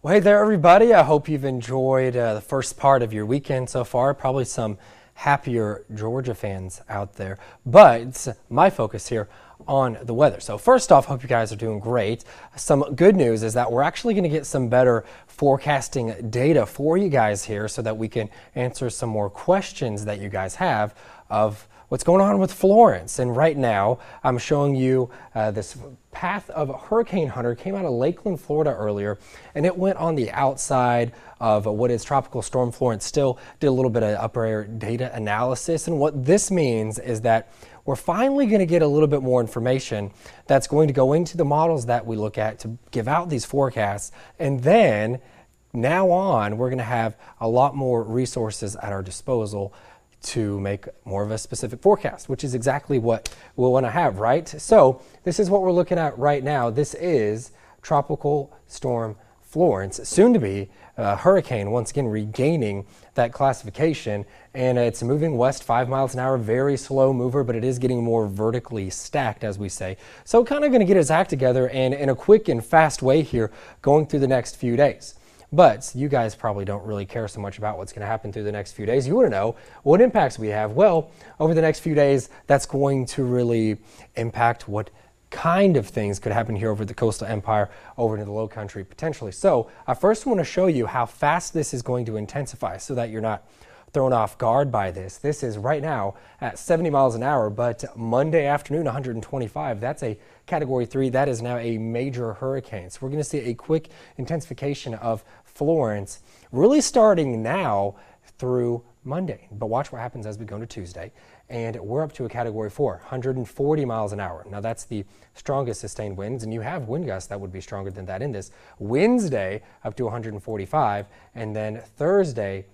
Well, hey there, everybody. I hope you've enjoyed the first part of your weekend so far. Probably some happier Georgia fans out there. But it's my focus here on the weather. So first off, hope you guys are doing great. Some good news is that we're actually going to get some better forecasting data for you guys here so that we can answer some more questions that you guys have of what's going on with Florence. And right now, I'm showing you this path of Hurricane Hunter. Came out of Lakeland, Florida earlier, and it went on the outside of what is Tropical Storm Florence. Still did a little bit of upper air data analysis. And what this means is that we're finally going to get a little bit more information that's going to go into the models that we look at to give out these forecasts. And then now on, we're going to have a lot more resources at our disposal to make more of a specific forecast, which is exactly what we'll want to have, right? So this is what we're looking at right now. This is Tropical Storm Florence, soon to be hurricane, once again regaining that classification, and it's moving west 5 miles an hour, very slow mover, but it is getting more vertically stacked, as we say. So kind of going to get its act together and in a quick and fast way here going through the next few days. But you guys probably don't really care so much about what's going to happen through the next few days. You want to know what impacts we have. Well, over the next few days, that's going to really impact what kind of things could happen here over the coastal empire, over into the low country potentially. So I first want to show you how fast this is going to intensify so that you're not thrown off guard by this. This is right now at 70 miles an hour, but Monday afternoon, 125. That's a Category 3. That is now a major hurricane. So we're going to see a quick intensification of Florence really starting now through Monday. But watch what happens as we go to Tuesday. And we're up to a Category 4, 140 miles an hour. Now that's the strongest sustained winds, and you have wind gusts that would be stronger than that in this. Wednesday up to 145, and then Thursday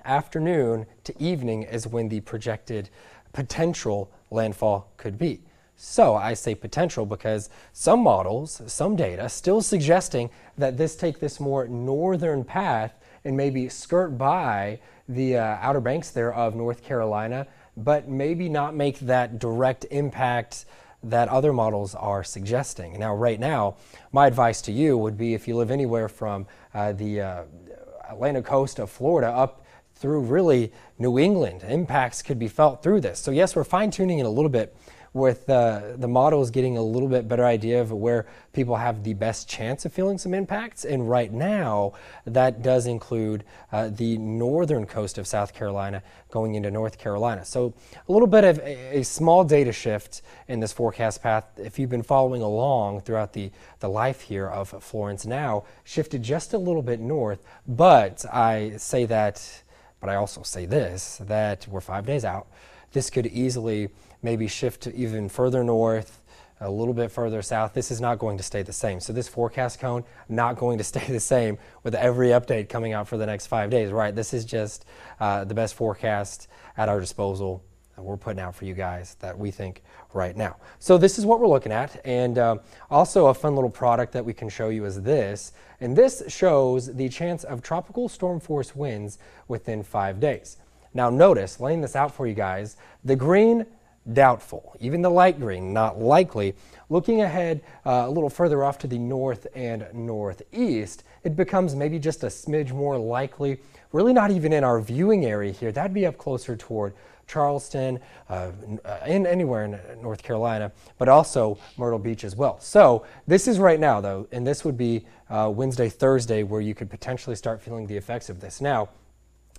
afternoon to evening is when the projected potential landfall could be. So I say potential because some models, some data, still suggesting that take this more northern path and maybe skirt by the Outer Banks there of North Carolina, but maybe not make that direct impact that other models are suggesting. Now, right now, my advice to you would be if you live anywhere from the Atlantic coast of Florida up through really New England, impacts could be felt through this. So yes, we're fine-tuning it a little bit with the models getting a little bit better idea of where people have the best chance of feeling some impacts. And right now, that does include the northern coast of South Carolina going into North Carolina. So a little bit of a small data shift in this forecast path. If you've been following along throughout the life here of Florence, now shifted just a little bit north. But I say that, but I also say this, that we're 5 days out. This could easily maybe shift to even further north, a little bit further south. This is not going to stay the same. So this forecast cone, not going to stay the same with every update coming out for the next 5 days, right? This is just the best forecast at our disposal that we're putting out for you guys that we think right now. So this is what we're looking at. And also a fun little product that we can show you is this. And this shows the chance of tropical storm force winds within 5 days. Now notice, laying this out for you guys, the green, doubtful. Even the light green, not likely. Looking ahead a little further off to the north and northeast, it becomes maybe just a smidge more likely. Really not even in our viewing area here. That'd be up closer toward Charleston, anywhere in North Carolina, but also Myrtle Beach as well. So this is right now, though, and this would be Wednesday, Thursday, where you could potentially start feeling the effects of this. Now,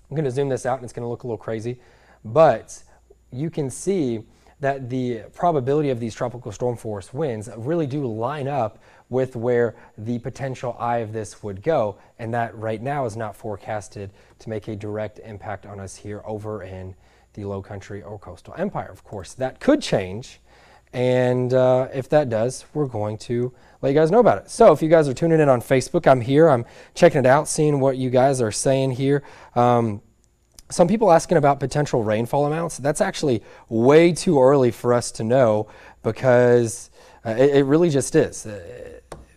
I'm going to zoom this out, and it's going to look a little crazy, but you can see that the probability of these tropical storm force winds really do line up with where the potential eye of this would go, and that right now is not forecasted to make a direct impact on us here over in the low country or coastal empire. Of course, that could change, and if that does, we're going to let you guys know about it. So if you guys are tuning in on Facebook, I'm here, I'm checking it out, seeing what you guys are saying here. Some people asking about potential rainfall amounts. That's actually way too early for us to know because it really just is.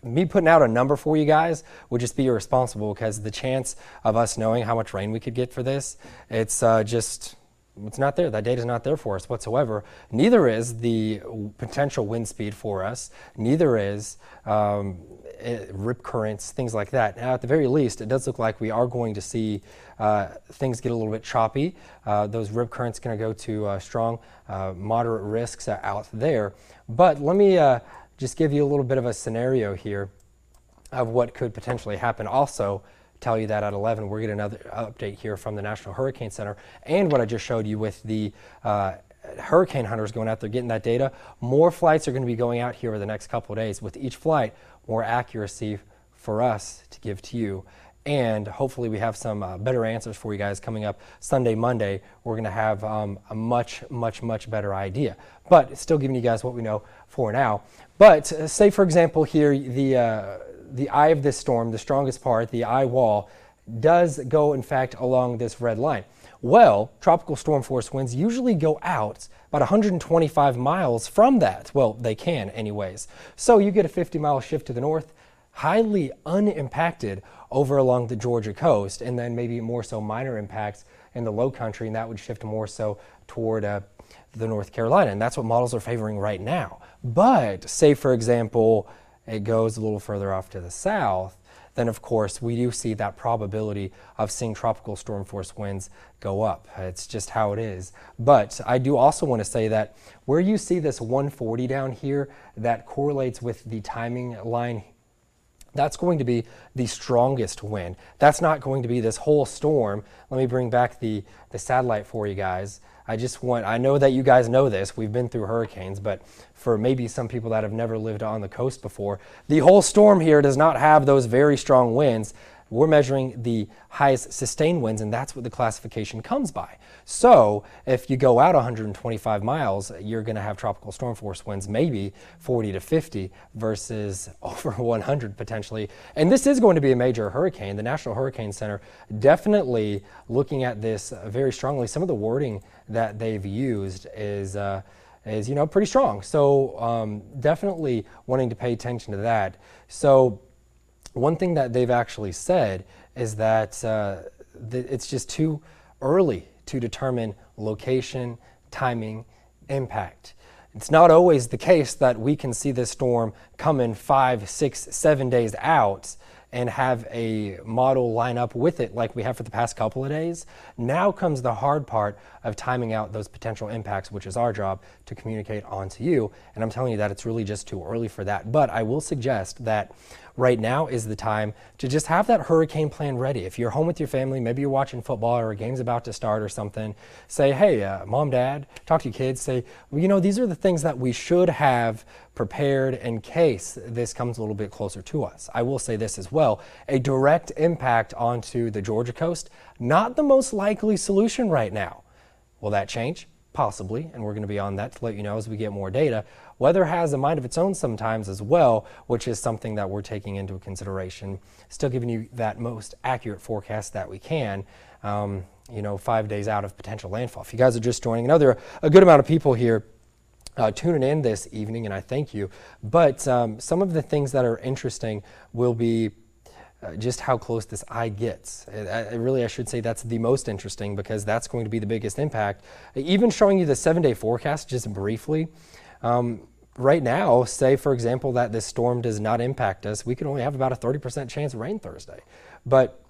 Me putting out a number for you guys would just be irresponsible because the chance of us knowing how much rain we could get for this, it's just it's not there. That data is not there for us whatsoever. Neither is the potential wind speed for us. Neither is rip currents, things like that. Now, at the very least, it does look like we are going to see things get a little bit choppy. Those rip currents going to go to strong, moderate risks out there. But let me just give you a little bit of a scenario here of what could potentially happen. Also, tell you that at 11 we're getting another update here from the National Hurricane Center, and what I just showed you with the hurricane hunters going out there getting that data. More flights are going to be going out here over the next couple of days. With each flight, more accuracy for us to give to you, and hopefully we have some better answers for you guys coming up Sunday, Monday. We're going to have a much better idea, but it's still giving you guys what we know for now. But say for example here, the eye of this storm, the strongest part, the eye wall, does go in fact along this red line. Well, tropical storm force winds usually go out about 125 miles from that. Well, they can anyways. So you get a 50-mile shift to the north, highly unimpacted over along the Georgia coast, and then maybe more so minor impacts in the low country, and that would shift more so toward the North Carolina, and that's what models are favoring right now. But say for example, it goes a little further off to the south, then of course we do see that probability of seeing tropical storm force winds go up. It's just how it is. But I do also want to say that where you see this 140 down here that correlates with the timing line, that's going to be the strongest wind. That's not going to be this whole storm. Let me bring back the satellite for you guys. I know that you guys know this, we've been through hurricanes, but for maybe some people that have never lived on the coast before, the whole storm here does not have those very strong winds. We're measuring the highest sustained winds, and that's what the classification comes by. So if you go out 125 miles, you're going to have tropical storm force winds, maybe 40 to 50 versus over 100 potentially. And this is going to be a major hurricane. The National Hurricane Center definitely looking at this very strongly. Some of the wording that they've used is pretty strong. So definitely wanting to pay attention to that. So one thing that they've actually said is that it's just too early to determine location, timing, impact. It's not always the case that we can see this storm come in 5, 6, 7 days out and have a model line up with it like we have for the past couple of days. Now comes the hard part of timing out those potential impacts, which is our job to communicate on to you. And I'm telling you that it's really just too early for that. But I will suggest that right now is the time to just have that hurricane plan ready. If you're home with your family, maybe you're watching football or a game's about to start or something, say, hey, mom, dad, talk to your kids, say, well, these are the things that we should have prepared in case this comes a little bit closer to us. I will say this as well, a direct impact onto the Georgia coast, not the most likely solution right now. Will that change? Possibly, and we're going to be on that to let you know as we get more data. Weather has a mind of its own sometimes as well, which is something that we're taking into consideration. Still giving you that most accurate forecast that we can, 5 days out of potential landfall. If you guys are just joining, I know a good amount of people here tuning in this evening, and I thank you. But some of the things that are interesting will be just how close this eye gets. I should say that's the most interesting because that's going to be the biggest impact. Even showing you the 7-day forecast just briefly, right now, say for example that this storm does not impact us, we could only have about a 30% chance of rain Thursday. But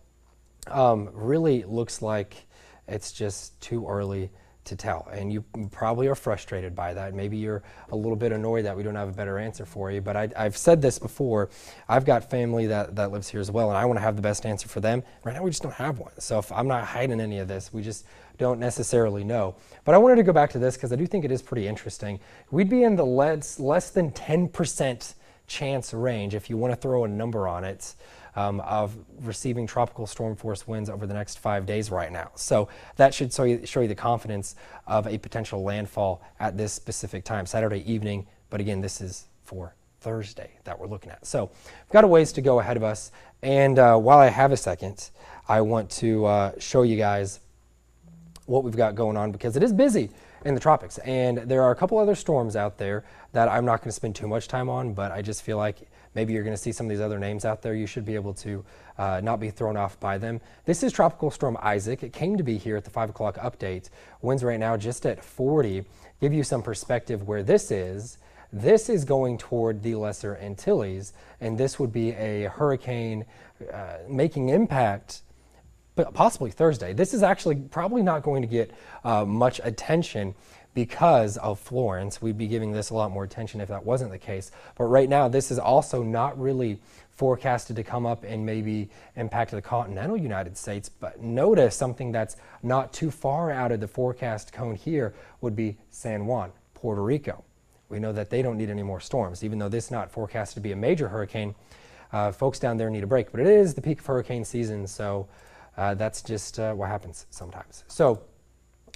really looks like it's just too early to tell, and you probably are frustrated by that. Maybe you're a little bit annoyed that we don't have a better answer for you, but I've said this before. I've got family that lives here as well, and I want to have the best answer for them. Right now we just don't have one, so if I'm not hiding any of this, we just don't necessarily know. But I wanted to go back to this because I do think it is pretty interesting. We'd be in the less than 10% chance range, if you want to throw a number on it, of receiving tropical storm force winds over the next 5 days right now. So that should show you the confidence of a potential landfall at this specific time, Saturday evening. But again, this is for Thursday that we're looking at. So we've got a ways to go ahead of us. And while I have a second, I want to show you guys what we've got going on because it is busy in the tropics. And there are a couple other storms out there that I'm not going to spend too much time on, but I just feel like maybe you're going to see some of these other names out there. You should be able to not be thrown off by them. This is Tropical Storm Isaac. It came to be here at the 5 o'clock update. Winds right now just at 40. Give you some perspective where this is. This is going toward the Lesser Antilles, and this would be a hurricane making impact but possibly Thursday. This is actually probably not going to get much attention because of Florence. We'd be giving this a lot more attention if that wasn't the case. But right now, this is also not really forecasted to come up and maybe impact the continental United States. But notice something that's not too far out of the forecast cone here would be San Juan, Puerto Rico. We know that they don't need any more storms, even though this is not forecasted to be a major hurricane. Folks down there need a break, but it is the peak of hurricane season, so that's just what happens sometimes. So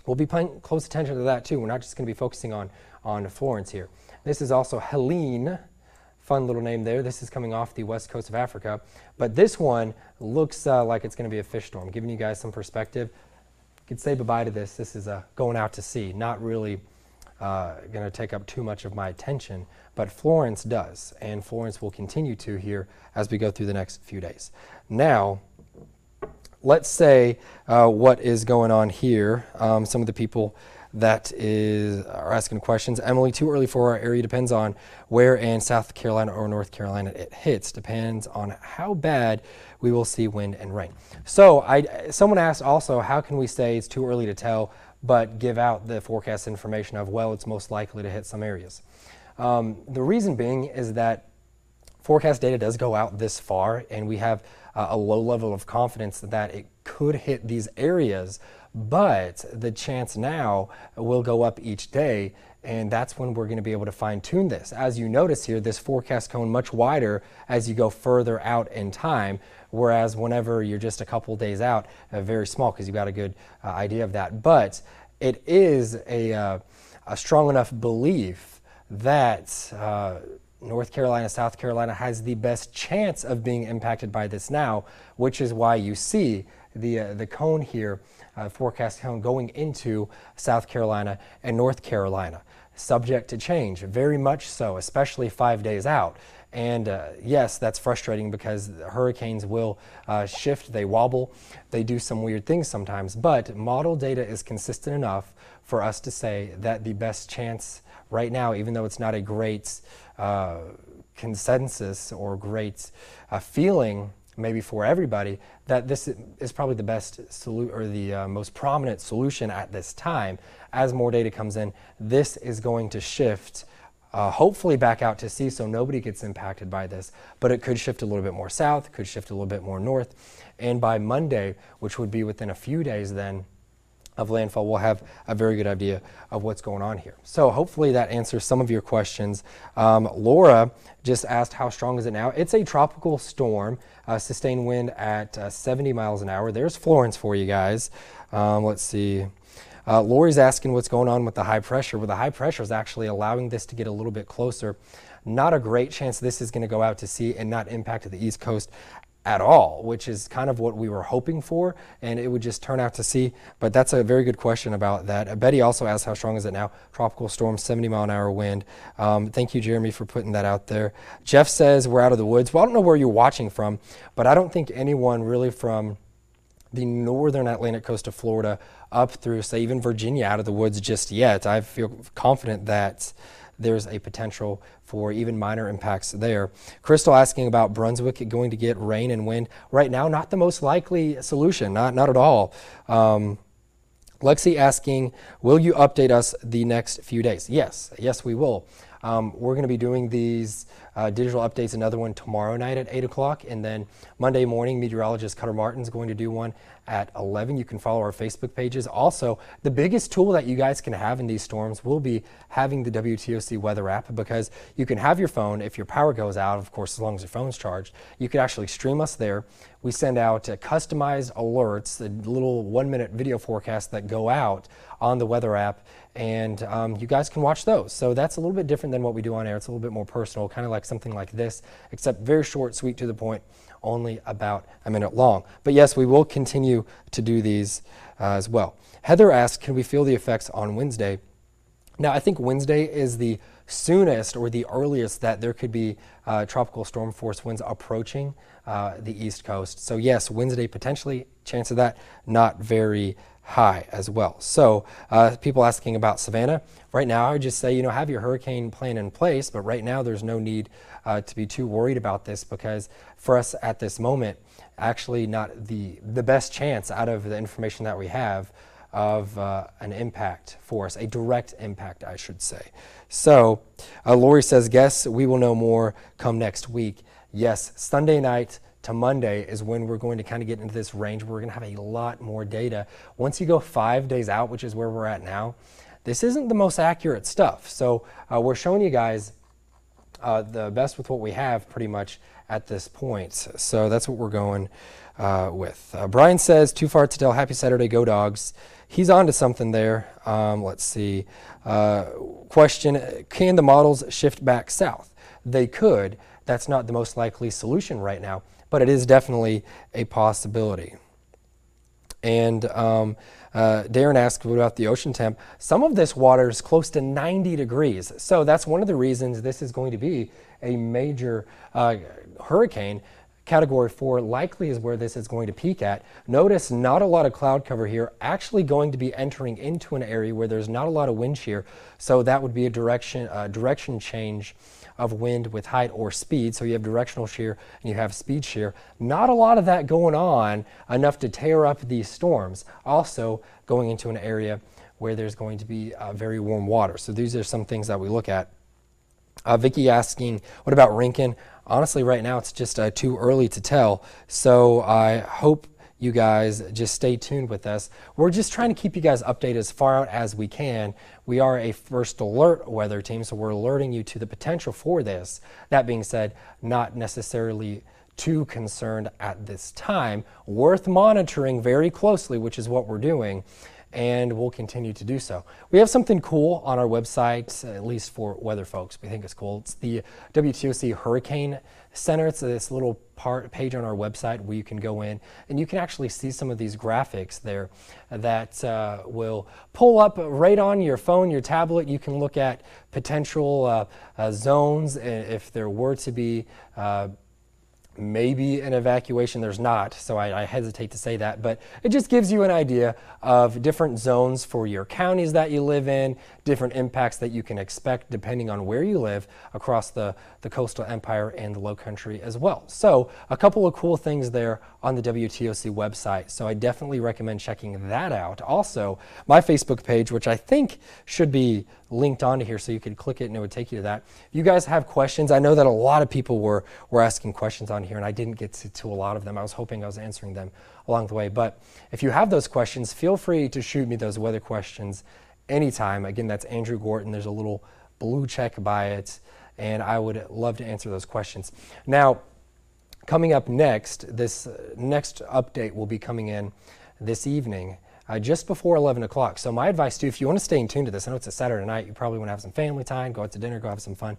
we'll be paying close attention to that too. We're not just going to be focusing on Florence here. This is also Helene. Fun little name there. This is coming off the west coast of Africa. But this one looks like it's going to be a fish storm. Giving you guys some perspective. You could say bye-bye to this. This is going out to sea. Not really going to take up too much of my attention. But Florence does. And Florence will continue to here as we go through the next few days. Now, let's say what is going on here. Some of the people that are asking questions. Emily, too early for our area. Depends on where in South Carolina or North Carolina it hits. Depends on how bad we will see wind and rain. So someone asked also, how can we say it's too early to tell, but give out the forecast information of, well, it's most likely to hit some areas. The reason being is that forecast data does go out this far, and we have a low level of confidence that it could hit these areas, but the chance now will go up each day, and that's when we're going to be able to fine-tune this. As you notice here, this forecast cone much wider as you go further out in time, whereas whenever you're just a couple days out, very small because you've got a good idea of that. But it is a strong enough belief that North Carolina, South Carolina has the best chance of being impacted by this now, which is why you see the cone here, forecast cone going into South Carolina and North Carolina. Subject to change, very much so, especially 5 days out. And yes, that's frustrating because hurricanes will shift, they wobble, they do some weird things sometimes, but model data is consistent enough for us to say that the best chance right now, even though it's not a great consensus or great feeling maybe for everybody, that this is probably the best solution or the most prominent solution at this time. As more data comes in, this is going to shift hopefully back out to sea so nobody gets impacted by this, but it could shift a little bit more south, could shift a little bit more north, and by Monday, which would be within a few days then of landfall, we'll have a very good idea of what's going on here. So hopefully that answers some of your questions. Laura just asked, how strong is it now? It's a tropical storm, sustained wind at 70 miles an hour. There's Florence for you guys. Let's see. Lori's asking what's going on with the high pressure. Well, the high pressure is actually allowing this to get a little bit closer. Not a great chance this is going to go out to sea and not impact the East Coast at all, which is kind of what we were hoping for, and it would just turn out to sea. But that's a very good question about that. Betty also asked, how strong is it now? Tropical storm, 70-mile-an-hour wind. Thank you, Jeremy, for putting that out there. Jeff says we're out of the woods. Well, I don't know where you're watching from, but I don't think anyone really from the northern Atlantic coast of Florida up through, say, even Virginia out of the woods just yet. I feel confident that there's a potential for even minor impacts there. Crystal asking about Brunswick going to get rain and wind. Right now, not the most likely solution, not at all. Lexi asking, will you update us the next few days? Yes, we will. We're going to be doing these digital updates, another one tomorrow night at 8 o'clock, and then Monday morning, meteorologist Cutter Martin is going to do one at 11. You can follow our Facebook pages. Also, the biggest tool that you guys can have in these storms will be having the WTOC weather app, because you can have your phone, if your power goes out, of course, as long as your phone's charged, you could actually stream us there. We send out customized alerts, the little 1-minute video forecasts that go out on the weather app, and you guys can watch those. So that's a little bit different than what we do on air. It's a little bit more personal, kind of like something like this, except very short, sweet, to the point, only about a minute long. But yes, we will continue to do these as well. Heather asks, can we feel the effects on Wednesday? Now, I think Wednesday is the soonest or the earliest that there could be tropical storm force winds approaching the East Coast. So yes, Wednesday potentially, chance of that not very high as well. So people asking about Savannah. Right now, I would just say, you know, have your hurricane plan in place, but right now there's no need to be too worried about this, because for us at this moment, actually not the best chance out of the information that we have of an impact for us, a direct impact, I should say. So Lori says, guess we will know more come next week. Yes, Sunday night to Monday is when we're going to kind of get into this range where we're going to have a lot more data. Once you go 5 days out, which is where we're at now, this isn't the most accurate stuff. So we're showing you guys the best with what we have pretty much at this point. So that's what we're going with. Brian says, too far to tell. Happy Saturday, go Dogs. He's on to something there. Let's see. Question, can the models shift back south? They could. That's not the most likely solution right now, but it is definitely a possibility. And Darren asked, what about the ocean temp? Some of this water is close to 90 degrees. So that's one of the reasons this is going to be a major hurricane. Category 4 likely is where this is going to peak at. Notice not a lot of cloud cover here, actually going to be entering into an area where there's not a lot of wind shear. So that would be a direction change of wind with height or speed. So you have directional shear and you have speed shear. Not a lot of that going on, enough to tear up these storms. Also going into an area where there's going to be very warm water. So these are some things that we look at. Vicky asking, what about Rincon? Honestly, right now it's just too early to tell. So I hope you guys just stay tuned with us. We're just trying to keep you guys updated as far out as we can. We are a first alert weather team, so we're alerting you to the potential for this. That being said, not necessarily too concerned at this time. Worth monitoring very closely, which is what we're doing, and we'll continue to do so. We have something cool on our website, at least for weather folks. We think it's cool. It's the WTOC Hurricane Center. It's this little page on our website where you can go in and you can actually see some of these graphics there that will pull up right on your phone, your tablet. You can look at potential zones if there were to be maybe an evacuation. There's not, so I hesitate to say that, but it just gives you an idea of different zones for your counties that you live in, different impacts that you can expect depending on where you live across the coastal empire and the low country as well. So a couple of cool things there on the WTOC website, so I definitely recommend checking that out. Also, my Facebook page, which I think should be linked onto here, so you could click it and it would take you to that. If you guys have questions, I know that a lot of people were asking questions on here and I didn't get to a lot of them. I was hoping I was answering them along the way, but if you have those questions, feel free to shoot me those weather questions anytime. Again, that's Andrew Gorton. There's a little blue check by it, and I would love to answer those questions. Now, coming up next, this next update will be coming in this evening, just before 11 o'clock. So my advice to you, if you want to stay in tune to this, I know it's a Saturday night, you probably want to have some family time, go out to dinner, go have some fun.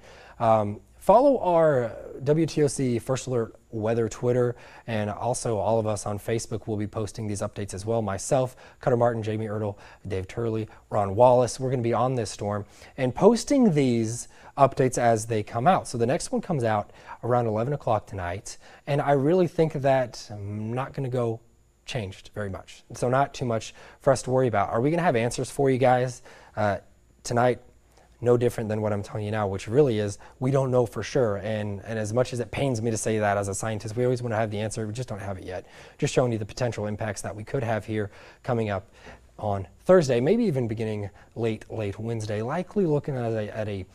Follow our WTOC First Alert Weather Twitter, and also all of us on Facebook will be posting these updates as well. Myself, Cutter Martin, Jamie Ertel, Dave Turley, Ron Wallace, we're going to be on this storm and posting these updates as they come out. So the next one comes out around 11 o'clock tonight, and I really think that I'm not going to go changed very much. So not too much for us to worry about. Are we going to have answers for you guys tonight? No different than what I'm telling you now, which really is we don't know for sure. And as much as it pains me to say that as a scientist, we always want to have the answer. We just don't have it yet. Just showing you the potential impacts that we could have here coming up on Thursday, maybe even beginning late Wednesday, likely looking at a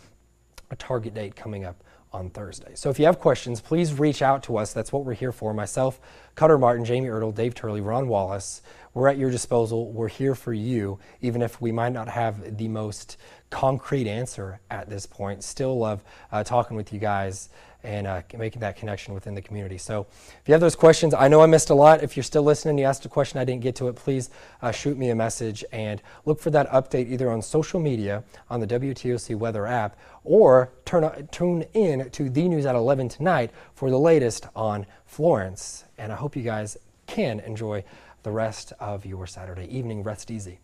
target date coming up on Thursday. So if you have questions, please reach out to us. That's what we're here for. Myself, Cutter Martin, Jamie Ertel, Dave Turley, Ron Wallace. We're at your disposal. We're here for you, even if we might not have the most concrete answer at this point. Still love talking with you guys and making that connection within the community. So if you have those questions, I know I missed a lot. If you're still listening, you asked a question, I didn't get to it, please shoot me a message and look for that update either on social media, on the WTOC Weather app, or tune in to The News at 11 tonight for the latest on Florence. And I hope you guys can enjoy the rest of your Saturday evening. Rest easy.